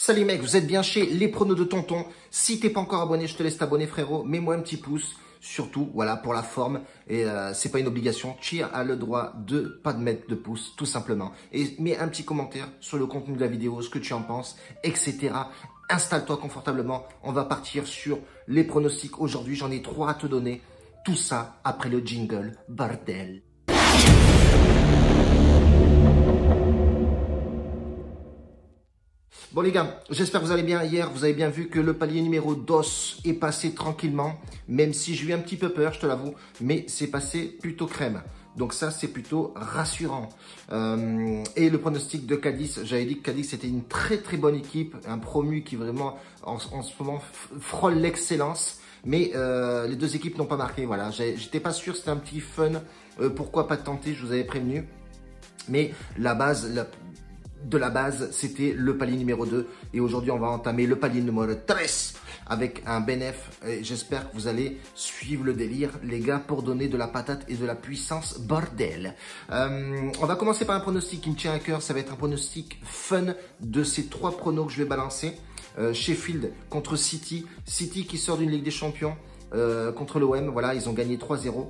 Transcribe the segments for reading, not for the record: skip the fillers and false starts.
Salut mec, vous êtes bien chez les pronos de Tonton. Si t'es pas encore abonné, je te laisse t'abonner frérot. Mets-moi un petit pouce, surtout voilà pour la forme. Et c'est pas une obligation. Cheer a le droit de pas de mettre de pouce, tout simplement. Et mets un petit commentaire sur le contenu de la vidéo, ce que tu en penses, etc. Installe-toi confortablement. On va partir sur les pronostics aujourd'hui. J'en ai 3 à te donner. Tout ça après le jingle, bordel. Bon les gars, j'espère que vous allez bien. Hier, vous avez bien vu que le palier numéro 2 est passé tranquillement. Même si j'ai eu un petit peu peur, je te l'avoue. Mais c'est passé plutôt crème. Donc ça, c'est plutôt rassurant. Et le pronostic de Cadiz, j'avais dit que Cadiz c'était une très très bonne équipe. Un promu qui vraiment, en ce moment, frôle l'excellence. Mais les deux équipes n'ont pas marqué. Voilà, j'étais pas sûr, c'était un petit fun. Pourquoi pas tenter, je vous avais prévenu. Mais la base... de la base, c'était le palier numéro 2. Et aujourd'hui, on va entamer le palier numéro 3 avec un bénéf. J'espère que vous allez suivre le délire, les gars, pour donner de la patate et de la puissance, bordel. On va commencer par un pronostic qui me tient à cœur. Ça va être un pronostic fun de ces 3 pronos que je vais balancer. Sheffield contre City. City qui sort d'une Ligue des Champions contre l'OM. Voilà, ils ont gagné 3-0.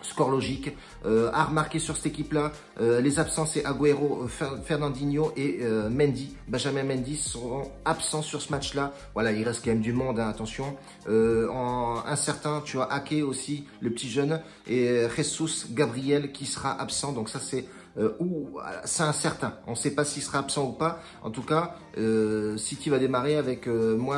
Score logique, à remarquer sur cette équipe-là, les absents c'est Agüero, Fernandinho et Mendy. Benjamin Mendy seront absents sur ce match-là. Voilà, il reste quand même du monde, hein, attention. En incertain, tu as Ake aussi, le petit jeune, et Jesus Gabriel qui sera absent. Donc ça c'est c'est incertain. On ne sait pas s'il sera absent ou pas. En tout cas, City va démarrer avec moins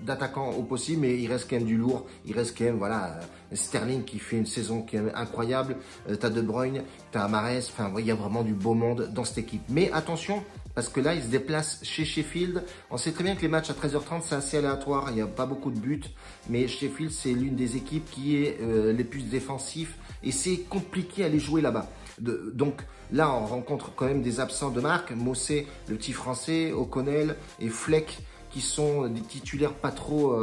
d'attaquants au possible, mais il reste quand même du lourd. Il reste quand même, voilà, Sterling qui fait une saison qui est incroyable. T'as De Bruyne, t'as Mahrez. Enfin, il y a vraiment du beau monde dans cette équipe. Mais attention, parce que là, ils se déplacent chez Sheffield. On sait très bien que les matchs à 13h30, c'est assez aléatoire. Il n'y a pas beaucoup de buts. Mais Sheffield, c'est l'une des équipes qui est les plus défensives. Et c'est compliqué à les jouer là-bas. Donc là, on rencontre quand même des absents de marque. Mossé, le petit français, O'Connell et Fleck, qui sont des titulaires pas trop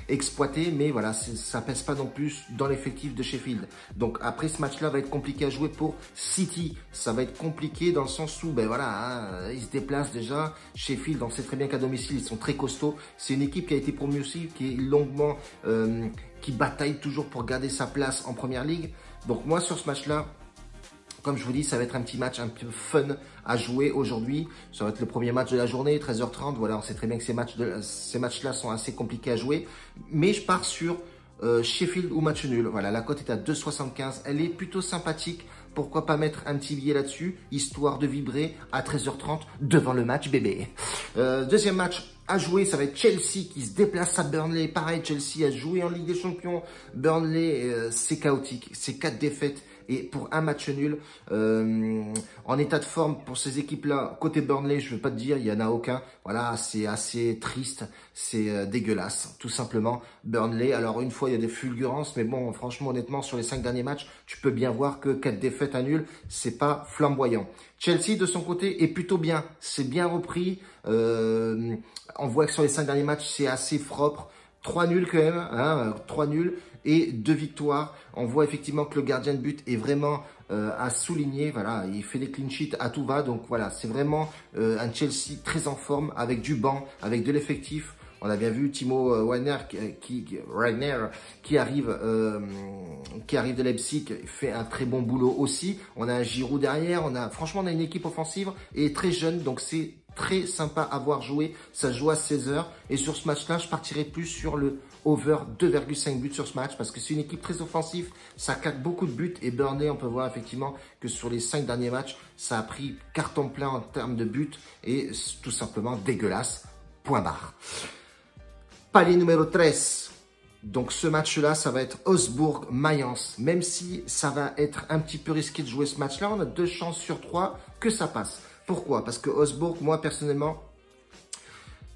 exploités. Mais voilà, ça pèse pas non plus dans l'effectif de Sheffield. Donc après, ce match-là va être compliqué à jouer pour City. Ça va être compliqué dans le sens où, ben voilà, hein, ils se déplacent déjà. Sheffield, on sait très bien qu'à domicile, ils sont très costauds. C'est une équipe qui a été promue aussi, qui est longuement, qui bataille toujours pour garder sa place en Première Ligue. Donc moi, sur ce match-là, comme je vous dis, ça va être un petit match un peu fun à jouer aujourd'hui. Ça va être le premier match de la journée, 13h30. Voilà, on sait très bien que ces matchs-là sont assez compliqués à jouer. Mais je pars sur Sheffield ou match nul. Voilà, la cote est à 2,75. Elle est plutôt sympathique. Pourquoi pas mettre un petit billet là-dessus, histoire de vibrer à 13h30 devant le match bébé. Deuxième match à jouer, ça va être Chelsea qui se déplace à Burnley. Pareil, Chelsea a joué en Ligue des Champions. Burnley, c'est chaotique. C'est 4 défaites. Et pour un match nul, en état de forme pour ces équipes-là, côté Burnley, je ne veux pas te dire, il n'y en a aucun. Voilà, c'est assez triste, c'est dégueulasse, tout simplement. Burnley, alors une fois, il y a des fulgurances, mais bon, franchement, honnêtement, sur les 5 derniers matchs, tu peux bien voir que 4 défaites à nul, c'est pas flamboyant. Chelsea, de son côté, est plutôt bien. C'est bien repris. On voit que sur les 5 derniers matchs, c'est assez propre. 3 nuls quand même, hein, 3 nuls et 2 victoires. On voit effectivement que le gardien de but est vraiment à souligner. Voilà, il fait des clean sheets à tout va. Donc voilà, c'est vraiment un Chelsea très en forme avec du banc, avec de l'effectif. On a bien vu Timo Werner qui arrive de Leipzig, fait un très bon boulot aussi. On a un Giroud derrière. Franchement, on a une équipe offensive et très jeune. Donc c'est très sympa à voir jouer. Ça se joue à 16h. Et sur ce match-là, je partirai plus sur le over 2,5 buts sur ce match parce que c'est une équipe très offensive. Ça claque beaucoup de buts. Et Burnley, on peut voir effectivement que sur les 5 derniers matchs, ça a pris carton plein en termes de buts. Et tout simplement dégueulasse. Point barre. Palier numéro 13. Donc ce match-là, ça va être Augsbourg-Mayence. Même si ça va être un petit peu risqué de jouer ce match-là, on a 2 chances sur 3 que ça passe. Pourquoi? Parce que Augsbourg, moi personnellement,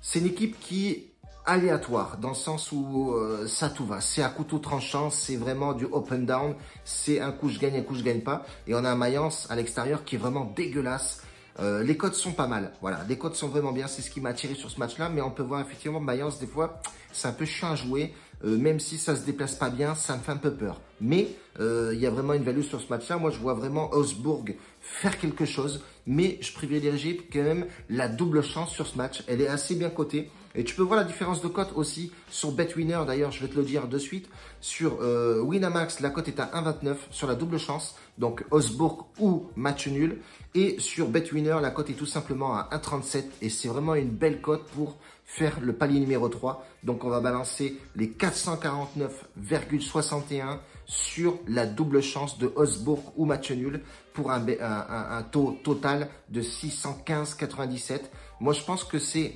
c'est une équipe qui est aléatoire, dans le sens où ça tout va. C'est à couteau tranchant, c'est vraiment du up and down. C'est un coup je gagne, un coup je gagne pas. Et on a un Mayence à l'extérieur qui est vraiment dégueulasse. Les codes sont pas mal, voilà, les codes sont vraiment bien, c'est ce qui m'a attiré sur ce match-là, mais on peut voir effectivement Mayence, des fois, c'est un peu chiant à jouer, même si ça se déplace pas bien, ça me fait un peu peur. Mais il y a vraiment une value sur ce match-là. Moi, je vois vraiment Augsbourg faire quelque chose, mais je privilégie quand même la double chance sur ce match. Elle est assez bien cotée. Et tu peux voir la différence de cote aussi sur BetWinner. D'ailleurs, je vais te le dire de suite. Sur Winamax, la cote est à 1,29 sur la double chance. Donc, Osbourg ou match nul. Et sur BetWinner, la cote est tout simplement à 1,37. Et c'est vraiment une belle cote pour faire le palier numéro 3. Donc, on va balancer les 449,61 sur la double chance de Osbourg ou match nul pour un taux total de 615,97. Moi, je pense que c'est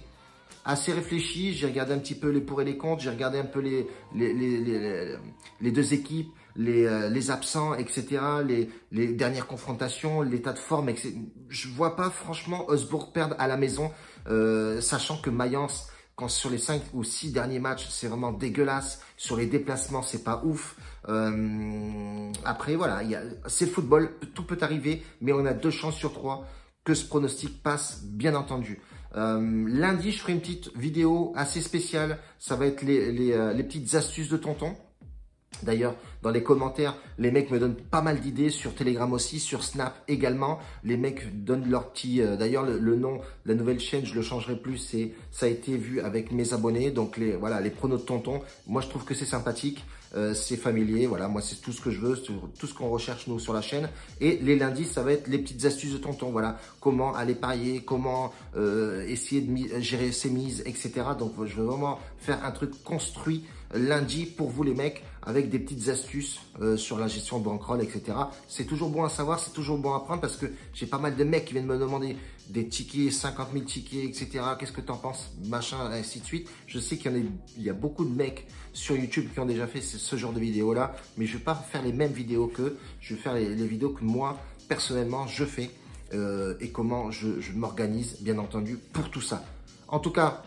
assez réfléchi. J'ai regardé un petit peu les pour et les contre. J'ai regardé un peu les deux équipes, les absents, etc. Les dernières confrontations, l'état de forme, etc. Je vois pas franchement Osbourg perdre à la maison, sachant que Mayence, quand sur les 5 ou 6 derniers matchs, c'est vraiment dégueulasse. Sur les déplacements, c'est pas ouf. Après, voilà, c'est le football, tout peut arriver, mais on a 2 chances sur 3 que ce pronostic passe, bien entendu. Lundi, je ferai une petite vidéo assez spéciale. Ça va être les petites astuces de tonton. D'ailleurs, dans les commentaires, les mecs me donnent pas mal d'idées sur Telegram aussi, sur Snap également. Les mecs donnent leur petit... D'ailleurs, le nom, la nouvelle chaîne, je le changerai plus. Ça a été vu avec mes abonnés. Donc, voilà, les pronos de tonton. Moi, je trouve que c'est sympathique. C'est familier. Voilà, moi, c'est tout ce que je veux. C'est tout ce qu'on recherche, nous, sur la chaîne. Et les lundis, ça va être les petites astuces de tonton. Voilà, comment aller parier, comment essayer de gérer ses mises, etc. Donc, je veux vraiment faire un truc construit lundi pour vous les mecs, avec des petites astuces sur la gestion de bankroll, etc. C'est toujours bon à savoir, c'est toujours bon à prendre parce que j'ai pas mal de mecs qui viennent me demander des tickets, 50 000 tickets, etc. Qu'est-ce que tu en penses, machin, ainsi de suite. Je sais qu'il y a beaucoup de mecs sur YouTube qui ont déjà fait ce genre de vidéos-là, mais je vais pas faire les mêmes vidéos qu'eux. Je vais faire les vidéos que moi, personnellement, je fais et comment je m'organise, bien entendu, pour tout ça. En tout cas,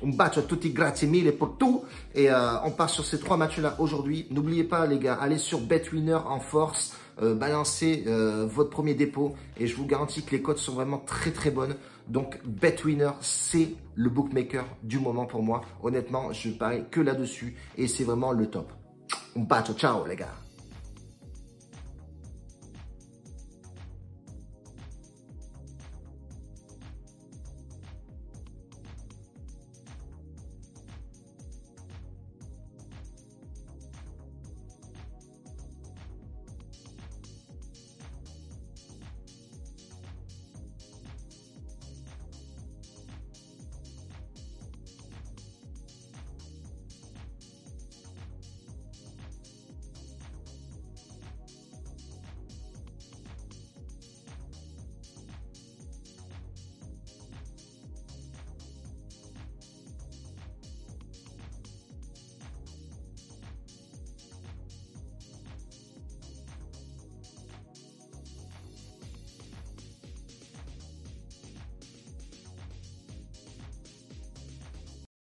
un bacio a tutti, grazie mille pour tout. Et on part sur ces 3 matchs-là aujourd'hui. N'oubliez pas, les gars, allez sur BetWinner en force. Balancez votre premier dépôt. Et je vous garantis que les cotes sont vraiment très, très bonnes. Donc, BetWinner, c'est le bookmaker du moment pour moi. Honnêtement, je parie que là-dessus. Et c'est vraiment le top. Un bacio, ciao, les gars.